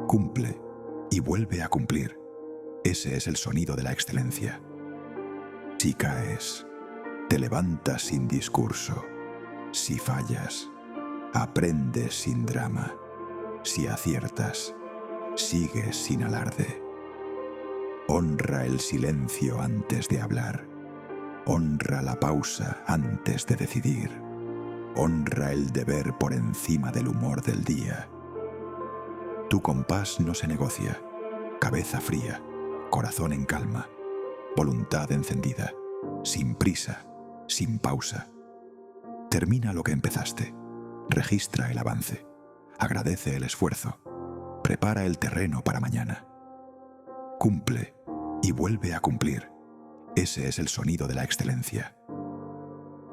Cumple y vuelve a cumplir. Ese es el sonido de la excelencia. Si caes, te levantas sin discurso. Si fallas, aprendes sin drama. Si aciertas, sigues sin alarde. Honra el silencio antes de hablar. Honra la pausa antes de decidir. Honra el deber por encima del humor del día. Tu compás no se negocia. Cabeza fría, corazón en calma, voluntad encendida, sin prisa, sin pausa. Termina lo que empezaste. Registra el avance. Agradece el esfuerzo. Prepara el terreno para mañana. Cumple y vuelve a cumplir. Ese es el sonido de la excelencia.